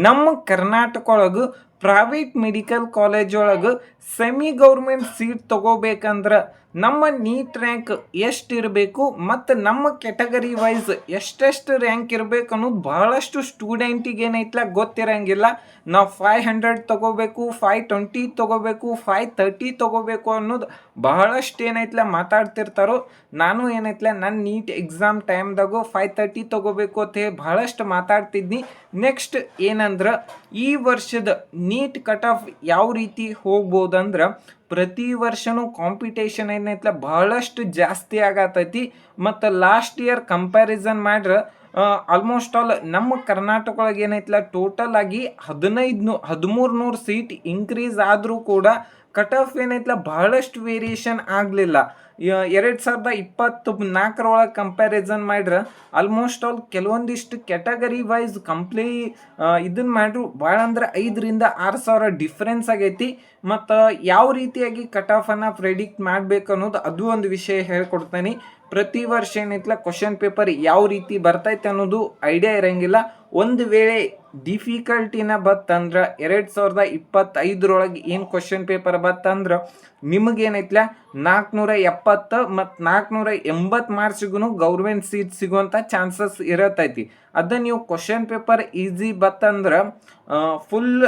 ನಮ್ಮ ಕರ್ನಾಟಕ ಒಳಗೆ private medical college ಒಳಗೆ ಸೆಮಿ ಗೌರ್ಮೆಂಟ್ ಸೀಟ್ ತಗೋಬೇಕಂದ್ರೆ ನಮ್ಮ ನೀಟ್ ರ್ಯಾಂಕ್ ಎಷ್ಟು ಇರಬೇಕು ಮತ್ತು ನಮ್ಮ ಕೆಟಗರಿ ವೈಸ್ ಎಷ್ಟೆಷ್ಟು ರ್ಯಾಂಕ್ ಇರಬೇಕು ಅನ್ನೋದು ಬಹಳಷ್ಟು ಸ್ಟೂಡೆಂಟಿಗೆ ಏನೈತ್ಲ ಗೊತ್ತಿರಂಗಿಲ್ಲ. ನಾವು 500 ತಗೋಬೇಕು, 520 ತಗೋಬೇಕು, 530 ತಗೋಬೇಕು ಅನ್ನೋದು ಬಹಳಷ್ಟು ಏನೈತ್ಲ ಮಾತಾಡ್ತಿರ್ತಾರೋ. ನಾನು ಏನೈತ್ಲ ನನ್ನ ನೀಟ್ ಎಕ್ಸಾಮ್ ಟೈಮ್ದಾಗೂ 530 ತಗೋಬೇಕು ಅಂತ ಹೇಳಿ ಬಹಳಷ್ಟು ಮಾತಾಡ್ತಿದ್ನಿ. ನೆಕ್ಸ್ಟ್ ಏನಂದ್ರೆ ಈ ವರ್ಷದ ನೀಟ್ ಕಟ್ ಆಫ್ ಯಾವ ರೀತಿ ಹೋಗ್ಬೋದಂದ್ರೆ ಪ್ರತಿ ವರ್ಷನೂ ಕಾಂಪಿಟೇಷನ್ ಏನೈತ್ಲ ಬಹಳಷ್ಟು ಜಾಸ್ತಿ ಆಗತೈತಿ. ಮತ್ತು ಲಾಸ್ಟ್ ಇಯರ್ ಕಂಪ್ಯಾರಿಸನ್ ಮಾಡ್ರೆ ಆಲ್ಮೋಸ್ಟ್ ಆಲ್ ನಮ್ಮ ಕರ್ನಾಟಕ ಒಳಗೆ ಏನೈತ್ಲ ಟೋಟಲ್ ಆಗಿ 1300 ಸೀಟ್ ಇನ್ಕ್ರೀಸ್ ಆದರೂ ಕೂಡ ಕಟ್ ಆಫ್ ಏನೈತ್ಲ ಬಹಳಷ್ಟು ವೇರಿಯೇಷನ್ ಆಗಲಿಲ್ಲ. 2024 ಕಂಪ್ಯಾರಿಸನ್ ಮಾಡ್ರೆ ಆಲ್ಮೋಸ್ಟ್ ಆಲ್ ಕೆಲವೊಂದಿಷ್ಟು ಕೆಟಗರಿ ವೈಸ್ ಇದನ್ನು ಮಾಡ್ರು ಭಾಳ ಅಂದ್ರೆ 5,000 to 6,000 ಡಿಫ್ರೆನ್ಸ್ ಆಗೈತಿ. ಮತ್ತು ಯಾವ ರೀತಿಯಾಗಿ ಕಟ್ ಆಫನ್ನು ಪ್ರೆಡಿಕ್ಟ್ ಮಾಡಬೇಕು ಅನ್ನೋದು ಅದು ಒಂದು ವಿಷಯ ಹೇಳ್ಕೊಡ್ತೀನಿ. ಪ್ರತಿ ವರ್ಷ ಏನೈತ್ಲ ಕ್ವಶನ್ ಪೇಪರ್ ಯಾವ ರೀತಿ ಬರ್ತೈತೆ ಅನ್ನೋದು ಐಡಿಯಾ ಇರೋಂಗಿಲ್ಲ. ಒಂದು ವೇಳೆ ಡಿಫಿಕಲ್ಟಿನ ಬತ್ತಂದ್ರೆ 2025 ಏನು ಕ್ವಶನ್ ಪೇಪರ್ ಬತ್ತಂದ್ರೆ ನಿಮಗೇನೈತ್ಲ 470 ಮತ್ತು 480 ಮಾರ್ಕ್ಸಿಗೂ ಗೌರ್ಮೆಂಟ್ ಸೀಟ್ ಸಿಗುವಂಥ ಚಾನ್ಸಸ್ ಇರತೈತಿ. ಅದನ್ನು ನೀವು ಕ್ವಶನ್ ಪೇಪರ್ ಈಸಿ ಬತ್ತಂದ್ರೆ ಫುಲ್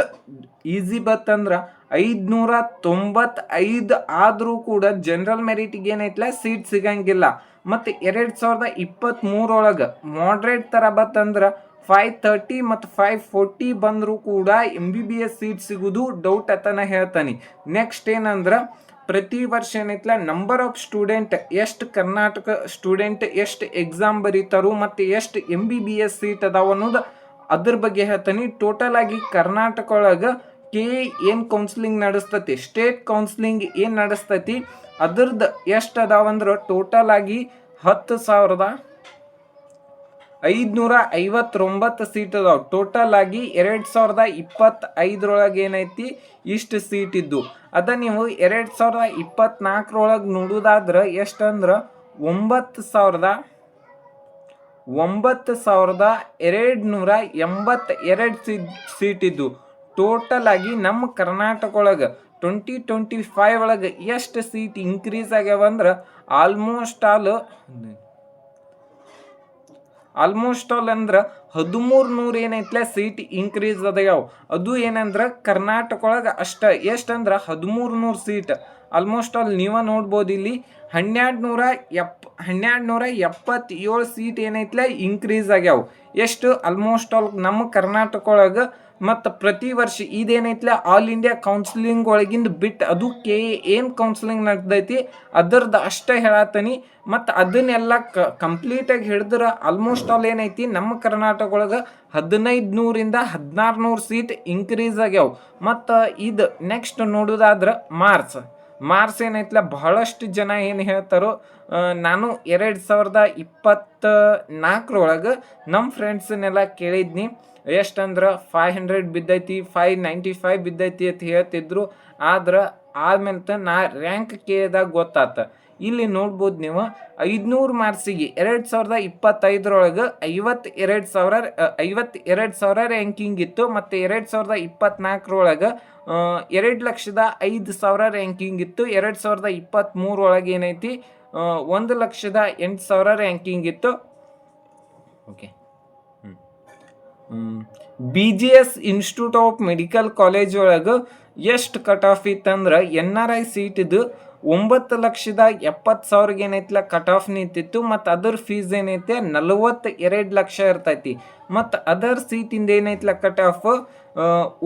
ಈಸಿ ಬತ್ತಂದ್ರೆ 595 ಆದರೂ ಕೂಡ ಜನರಲ್ ಮೆರಿಟಿಗೆ ಏನೈತ್ಲ ಸೀಟ್ ಸಿಗಂಗಿಲ್ಲ. ಮತ್ತು 2023 ಮಾಡ್ರೇಟ್ ಥರ ಬತ್ತಂದ್ರೆ 530 ಮತ್ತು 540 ಬಂದರೂ ಕೂಡ MBBS ಸೀಟ್ ಸಿಗೋದು ಡೌಟ್ ಅತನ ಹೇಳ್ತಾನೆ. ನೆಕ್ಸ್ಟ್ ಏನಂದ್ರೆ ಪ್ರತಿ ವರ್ಷ ಏನೈತ್ಲ ನಂಬರ್ ಆಫ್ ಸ್ಟೂಡೆಂಟ್ ಎಷ್ಟು ಕರ್ನಾಟಕ ಸ್ಟೂಡೆಂಟ್ ಎಷ್ಟು ಎಕ್ಸಾಮ್ ಬರೀತಾರೋ ಮತ್ತು ಎಷ್ಟು MBBS ಸೀಟ್ ಅದಾವ ಅನ್ನೋದು ಅದ್ರ ಬಗ್ಗೆ ಹೇಳ್ತಾನೆ. ಟೋಟಲ್ ಆಗಿ ಕರ್ನಾಟಕ ಒಳಗೆ ಏನು ಕೌನ್ಸಿಲಿಂಗ್ ನಡೆಸ್ತತಿ, ಸ್ಟೇಟ್ ಕೌನ್ಸಿಲಿಂಗ್ ಏನು ನಡೆಸ್ತತಿ ಅದ್ರದ್ದು ಎಷ್ಟು ಅದಾವಂದ್ರೆ ಟೋಟಲ್ ಆಗಿ 10,559 ಸೀಟ್ ಅದಾವ. ಟೋಟಲ್ ಆಗಿ 2025 ಏನೈತಿ ಇಷ್ಟು ಸೀಟ್ ಇದ್ದು. ಅದ ನೀವು 2024 ನೋಡೋದಾದ್ರೆ ಎಷ್ಟಂದ್ರೆ 9,282 ಸೀಟ್ ಇದ್ದು. ಟೋಟಲ್ ಆಗಿ ನಮ್ಮ ಕರ್ನಾಟಕ 2025 ಎಷ್ಟು ಸೀಟ್ ಇನ್ಕ್ರೀಸ್ ಆಗ್ಯಾವಂದ್ರೆ ಆಲ್ಮೋಸ್ಟ್ ಆಲ್ ಅಂದ್ರೆ 1,300 ಏನೈತ್ಲ ಸೀಟ್ ಇನ್ಕ್ರೀಸ್ ಅದಾವ. ಅದು ಏನಂದ್ರೆ ಕರ್ನಾಟಕ ಅಷ್ಟ ಎಷ್ಟಂದ್ರೆ 1,300 ಸೀಟ್. ಆಲ್ಮೋಸ್ಟ್ ಆಲ್ ನೀವೇ ನೋಡ್ಬೋದು ಇಲ್ಲಿ 1,277 ಸೀಟ್ ಏನೈತ್ಲ ಇನ್ಕ್ರೀಸ್ ಆಗ್ಯಾವ. ಎಷ್ಟು ಆಲ್ಮೋಸ್ಟ್ ಆಲ್ ನಮ್ಮ ಕರ್ನಾಟಕ ಮತ್ತು ಪ್ರತಿ ವರ್ಷ ಇದೇನೈತ್ಲ ಆಲ್ ಇಂಡಿಯಾ ಕೌನ್ಸಿಲಿಂಗ್ ಒಳಗಿಂದ ಬಿಟ್ಟು ಅದು ಏನು ಕೌನ್ಸಿಲಿಂಗ್ ನಡೆದೈತಿ ಅದರದ್ದು ಅಷ್ಟೇ ಹೇಳತ್ತೀನಿ. ಮತ್ತು ಅದನ್ನೆಲ್ಲ ಕಂಪ್ಲೀಟಾಗಿ ಹಿಡಿದ್ರೆ ಆಲ್ಮೋಸ್ಟ್ ಆಲ್ ಏನೈತಿ ನಮ್ಮ ಕರ್ನಾಟಕ 1,500 to 1,600 ಸೀಟ್ ಇನ್ಕ್ರೀಸ್ ಆಗ್ಯಾವ. ಮತ್ತು ಇದು ನೆಕ್ಸ್ಟ್ ನೋಡೋದಾದ್ರೆ ಮಾರ್ಚ್ ಏನೈತ್ಲ ಬಹಳಷ್ಟು ಜನ ಏನು ಹೇಳ್ತಾರೋ ನಾನು 2024 ನಮ್ಮ ಫ್ರೆಂಡ್ಸನ್ನೆಲ್ಲ ಕೇಳಿದ್ನಿ. ಎಷ್ಟಂದ್ರೆ 500 ಬಿದ್ದೈತಿ, 595 ಬಿದ್ದೈತಿ ಅಂತ ಹೇಳ್ತಿದ್ರು. ಆದ್ರೆ ಆದ್ಮೇಲೆ ನಾ ರ್ಯಾಂಕ್ ಕೇಳಿದಾಗ ಗೊತ್ತಾತ. ಇಲ್ಲಿ ನೋಡ್ಬೋದು ನೀವು 500 ಮಾರ್ಕ್ಸಿಗೆ 2025 52,000 ರ್ಯಾಂಕಿಂಗ್ ಇತ್ತು. ಮತ್ತು 2024 2,05,000 ರ್ಯಾಂಕಿಂಗ್ ಇತ್ತು. 2023 ಏನೈತಿ 1,08,000 ರ್ಯಾಂಕಿಂಗ್ ಇತ್ತು. Okay, BGS institute of medical college ಎಷ್ಟು ಕಟ್ ಆಫ್ ಇತ್ತಂದ್ರೆ NRI ಸೀಟ್ ಇದು 9,70,000 ಏನೈತ್ಲ ಕಟ್ ಆಫ್ ನಿಂತಿತ್ತು. ಮತ್ತು ಅದರ ಫೀಸ್ ಏನೈತೆ 42 ಲಕ್ಷ ಇರ್ತೈತಿ. ಮತ್ತು ಅದರ್ ಸೀಟಿಂದ ಏನೈತ್ಲ ಕಟ್ ಆಫ್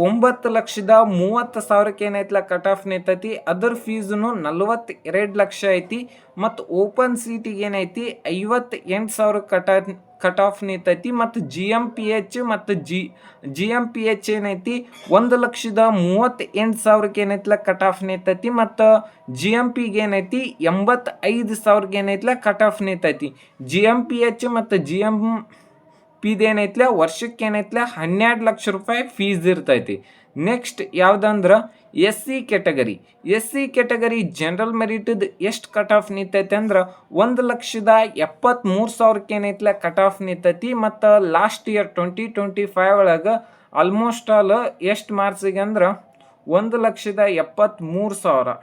9,30,000 ಏನೈತ್ಲ ಕಟ್ ಆಫ್ ನಿಂತೈತಿ. ಅದರ ಫೀಸ್ನು 42 ಲಕ್ಷ ಐತಿ. ಮತ್ತು ಓಪನ್ ಸೀಟಿಗೆ ಏನೈತಿ 58,000 ಕಟ್ ಆಫ್ ನಿಂತೈತಿ. ಮತ್ತು GMPH ಮತ್ತು GMPH ಏನೈತಿ 1,38,000 ಏನೈತ್ಲ ಕಟ್ ಆಫ್ ನಿಂತೈತಿ. ಮತ್ತು GMPಗೆ ಏನೈತಿ 85,000 ಏನೈತ್ಲ ಕಟ್ ಆಫ್ ನಿಂತೈತಿ. GMPH ಮತ್ತು GMPದೇನೈತ್ಲ ವರ್ಷಕ್ಕೆ ಏನೈತ್ಲ 12 ಲಕ್ಷ ರೂಪಾಯಿ ಫೀಸ್ ಇರ್ತೈತಿ. ನೆಕ್ಸ್ಟ್ ಯಾವುದಂದ್ರೆ SC ಕೆಟಗರಿ ಜನರಲ್ ಮೆರಿಟದ್ ಎಷ್ಟು ಕಟ್ ಆಫ್ ನಿಂತೈತೆ ಅಂದ್ರೆ 1,73,000 ಏನೈತ್ಲ ಕಟ್ ಆಫ್ ನಿಂತೈತಿ. ಮತ್ತು ಲಾಸ್ಟ್ ಇಯರ್ 2025 ಆಲ್ಮೋಸ್ಟ್ ಆಲ್ ಎಷ್ಟು ಮಾರ್ಕ್ಸಿಗೆ ಅಂದ್ರೆ 1,73,000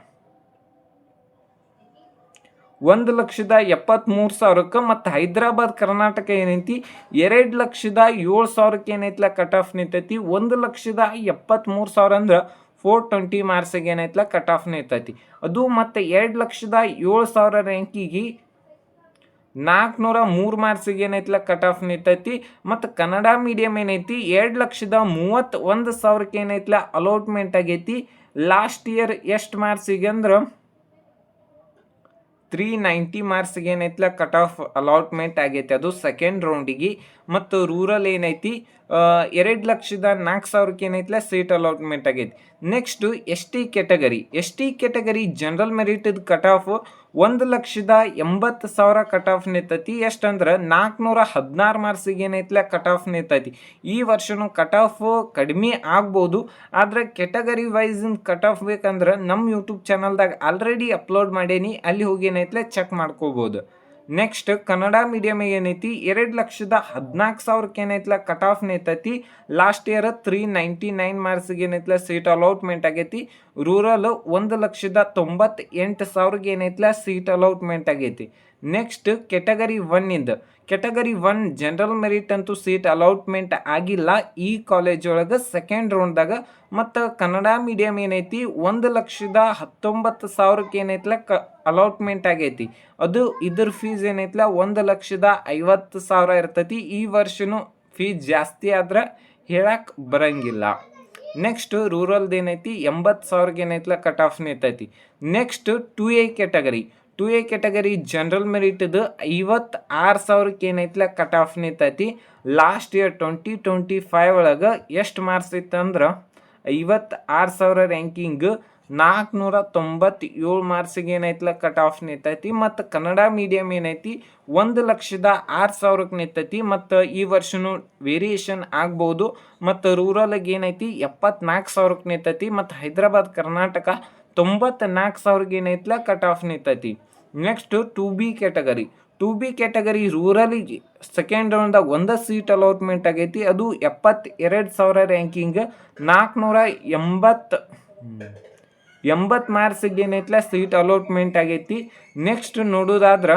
1,73,000 ಮತ್ತು ಹೈದರಾಬಾದ್ ಕರ್ನಾಟಕ ಏನೈತಿ 2,07,000 ಏನೈತ್ಲ ಕಟ್ ಆಫ್ ನಿಂತೈತಿ. 1,73,000 ಅಂದ್ರೆ 420 ಮಾರ್ಕ್ಸಿಗೆ ಏನೈತ್ಲ ಕಟ್ ಆಫ್ ನಿಂತೈತಿ. ಅದು ಮತ್ತು 2,07,000 ರ್ಯಾಂಕಿಗೆ 403 ಮಾರ್ಕ್ಸಿಗೆ ಏನೈತ್ಲ ಕಟ್ ಆಫ್ ನಿಂತೈತಿ. ಮತ್ತು ಕನ್ನಡ ಮೀಡಿಯಮ್ ಏನೈತಿ 2,31,000 ಏನೈತ್ಲ ಅಲಾಟ್ಮೆಂಟ್ ಆಗೈತಿ. ಲಾಸ್ಟ್ ಇಯರ್ ಎಷ್ಟು ಮಾರ್ಕ್ಸಿಗೆ ಅಂದ್ರೆ 390 ಮಾರ್ಕ್ಸ್ಗೆ ಏನೈತ್ಲ ಕಟ್ ಆಫ್ ಅಲಾಟ್ಮೆಂಟ್ ಆಗೈತಿ, ಅದು ಸೆಕೆಂಡ್ ರೌಂಡಿಗೆ. ಮತ್ತು ರೂರಲ್ ಏನೈತಿ 2,04,000 ಏನೈತ್ಲ ಸೀಟ್ ಅಲಾಟ್ಮೆಂಟ್ ಆಗೈತಿ. Next S T category general ಮೆರಿಟದ ಕಟ್ ಆಫ್ 1,80,000 ಕಟ್ ಆಫ್ ನಿಂತೈತಿ. ಎಷ್ಟಂದ್ರೆ 416 ಮಾರ್ಕ್ಸಿಗೆ ಏನೈತ್ಲ ಕಟ್ ಆಫ್ ನಿಂತೈತಿ. ಈ ವರ್ಷನೂ ಕಟ್ ಆಫ್ ಕಡಿಮೆ ಆಗ್ಬೋದು, ಆದರೆ ಕ್ಯಾಟಗರಿ ವೈಸ್ ಕಟ್ ಆಫ್ ಬೇಕಂದ್ರೆ ನಮ್ಮ ಯೂಟ್ಯೂಬ್ ಚಾನಲ್ದಾಗ ಆಲ್ರೆಡಿ ಅಪ್ಲೋಡ್ ಮಾಡೇನಿ, ಅಲ್ಲಿ ಹೋಗಿ ಏನೈತ್ಲ ಚೆಕ್ ಮಾಡ್ಕೋಬೋದು. ನೆಕ್ಸ್ಟ್ ಕನ್ನಡ ಮೀಡಿಯಮ್ ಏನೈತಿ 2,14,000 ಏನೈತ್ಲ ಕಟ್ ಆಫ್ ನಿಂತೈತಿ. ಲಾಸ್ಟ್ ಇಯರ್ 399 ಮಾರ್ಕ್ಸ್ಗೆ ಏನೈತ್ಲ ಸೀಟ್ ಅಲಾಟ್ಮೆಂಟ್ ಆಗೈತಿ. ರೂರಲ್ 1,98,000 ಏನೈತ್ಲ ಸೀಟ್ ಅಲಾಟ್ಮೆಂಟ್ ಆಗೈತಿ. ನೆಕ್ಸ್ಟ್ ಕ್ಯಾಟಗರಿ 1 ಜನರಲ್ ಮೆರಿಟ್ ಅಂತೂ ಸೀಟ್ ಅಲಾಟ್ಮೆಂಟ್ ಆಗಿಲ್ಲ ಈ ಕಾಲೇಜ್ ಒಳಗೆ ಸೆಕೆಂಡ್ ರೌಂಡ್ದಾಗ. ಮತ್ತು ಕನ್ನಡ ಮೀಡಿಯಮ್ ಏನೈತಿ 1,19,000 ಏನೈತ್ಲ ಅಲಾಟ್ಮೆಂಟ್ ಆಗೈತಿ. ಅದು ಇದ್ರ ಫೀಸ್ ಏನೈತ್ಲ 1,50,000 ಇರ್ತೈತಿ. ಈ ವರ್ಷನೂ ಫೀಸ್ ಜಾಸ್ತಿ ಆದ್ರೆ ಹೇಳಕ್ಕೆ ಬರಂಗಿಲ್ಲ. ನೆಕ್ಸ್ಟ್ ರೂರಲ್ದು ಏನೈತಿ 80,000 ಏನೈತ್ಲ ಕಟ್ ಆಫ್ ನಿಂತೈತಿ. ನೆಕ್ಸ್ಟ್ 2A ಕ್ಯಾಟಗರಿ ಜನರಲ್ ಮೆರಿಟ್ದು 56,000 ಏನೈತ್ಲ ಕಟ್ ಆಫ್ ನಿಂತೈತಿ. ಲಾಸ್ಟ್ ಇಯರ್ 2025 ಒಳಗೆ ಎಷ್ಟು ಮಾರ್ಕ್ಸ್ ಇತ್ತು ಅಂದ್ರೆ 56,000 ರ್ಯಾಂಕಿಂಗ್ 497 ಮಾರ್ಕ್ಸಿಗೆ ಏನೈತ್ಲ ಕಟ್ ಆಫ್ ನಿಂತೈತಿ. ಮತ್ತು ಕನ್ನಡ ಮೀಡಿಯಮ್ ಏನೈತಿ 1,06,000 ನಿಂತೈತಿ. ಮತ್ತು ಈ ವರ್ಷನೂ ವೇರಿಯೇಷನ್ ಆಗ್ಬೋದು. ಮತ್ತು ರೂರಲ್ಗೆ ಏನೈತಿ 74,000 ನಿಂತೈತಿ. ಮತ್ತು ಹೈದರಾಬಾದ್ ಕರ್ನಾಟಕ 94,000 ಏನೈತ್ಲ ಕಟ್ ಆಫ್ ನಿಂತೈತಿ. ನೆಕ್ಸ್ಟ್ 2B ಕ್ಯಾಟಗರಿ ರೂರಲಿಗೆ ಸೆಕೆಂಡ್ ರೌಂಡ್ದಾಗ 1 ಸೀಟ್ ಅಲಾಟ್ಮೆಂಟ್ ಆಗೈತಿ. ಅದು 72,000 ರ್ಯಾಂಕಿಂಗ್ 480 ಮಾರ್ಕ್ಸಿಗೆ ಏನೈತ್ಲ ಸೀಟ್ ಅಲಾಟ್ಮೆಂಟ್ ಆಗೈತಿ. ನೆಕ್ಸ್ಟ್ ನೋಡೋದಾದ್ರೆ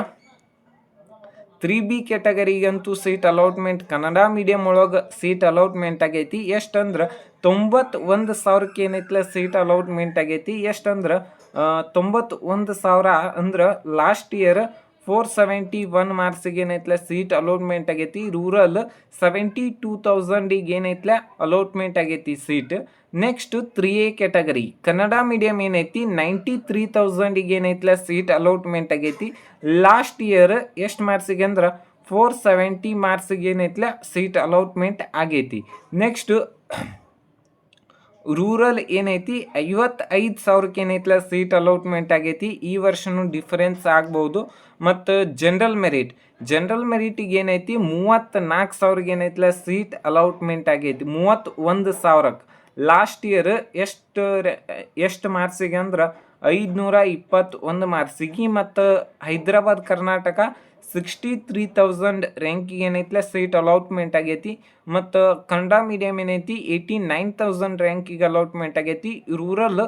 3B ಕ್ಯಾಟಗರಿಗಂತೂ ಸೀಟ್ ಅಲಾಟ್ಮೆಂಟ್ ಕನ್ನಡ ಮೀಡಿಯಮ್ ಒಳಗೆ ಸೀಟ್ ಅಲಾಟ್ಮೆಂಟ್ ಆಗೈತಿ. ಎಷ್ಟಂದ್ರೆ 91,000 ಏನೈತ್ಲ ಸೀಟ್ ಅಲಾಟ್ಮೆಂಟ್ ಆಗೈತಿ. ಎಷ್ಟಂದ್ರೆ 91,000 ಅಂದ್ರೆ ಲಾಸ್ಟ್ ಇಯರ್ 471 ಮಾರ್ಕ್ಸಿಗೆ ಏನೈತ್ಲ ಸೀಟ್ ಅಲಾಟ್ಮೆಂಟ್ ಆಗೈತಿ. ರೂರಲ್ 72,000 ಏನೈತ್ಲ ಅಲಾಟ್ಮೆಂಟ್ ಆಗೈತಿ seat. Next 3A category Kannada medium ಏನೈತಿ 93,000 ಏನೈತ್ಲ ಸೀಟ್ ಅಲಾಟ್ಮೆಂಟ್ ಆಗೈತಿ. ಲಾಸ್ಟ್ ಇಯರ್ ಎಷ್ಟು ಮಾರ್ಕ್ಸಿಗೆ ಅಂದ್ರೆ 470 ಮಾರ್ಕ್ಸಿಗೆ ಏನೈತ್ಲ ಸೀಟ್ ಅಲಾಟ್ಮೆಂಟ್ ಆಗೈತಿ. ನೆಕ್ಸ್ಟ್ ರೂರಲ್ ಏನೈತಿ 55,000 ಏನೈತ್ಲ ಸೀಟ್ ಅಲಾಟ್ಮೆಂಟ್ ಆಗೈತಿ. ಈ ವರ್ಷನೂ ಡಿಫರೆನ್ಸ್ ಆಗ್ಬೋದು. ಮತ್ತು ಜನರಲ್ ಮೆರಿಟಿಗೆ ಏನೈತಿ 34,000 ಏನೈತ್ಲ ಸೀಟ್ ಅಲಾಟ್ಮೆಂಟ್ ಆಗೈತಿ. 31,000 ಲಾಸ್ಟ್ ಇಯರ್ ಎಷ್ಟು ಮಾರ್ಕ್ಸಿಗೆ ಅಂದ್ರೆ 521 ಮಾರ್ಕ್ಸಿಗೆ. ಮತ್ತು ಹೈದರಾಬಾದ್ ಕರ್ನಾಟಕ 63,000 ರ್ಯಾಂಕಿಗೆ ಏನೈತ್ಲ ಸೀಟ್ ಅಲಾಟ್ಮೆಂಟ್ ಆಗೈತಿ. ಮತ್ತು ಕನ್ನಡ ಮೀಡಿಯಮ್ ಏನೈತಿ 89,000 ರ್ಯಾಂಕಿಗೆ ಅಲಾಟ್ಮೆಂಟ್ ಆಗೈತಿ. ರೂರಲ್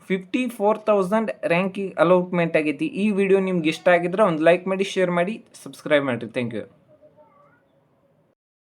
54,000 ರ್ಯಾಂಕಿಗೆ ಅಲಾಟ್ಮೆಂಟ್ ಆಗೈತಿ. ಈ ವಿಡಿಯೋ ನಿಮ್ಗೆ ಇಷ್ಟ ಆಗಿದ್ರೆ ಒಂದು ಲೈಕ್ ಮಾಡಿ, ಶೇರ್ ಮಾಡಿ, ಸಬ್ಸ್ಕ್ರೈಬ್ ಮಾಡಿರಿ. Thank you.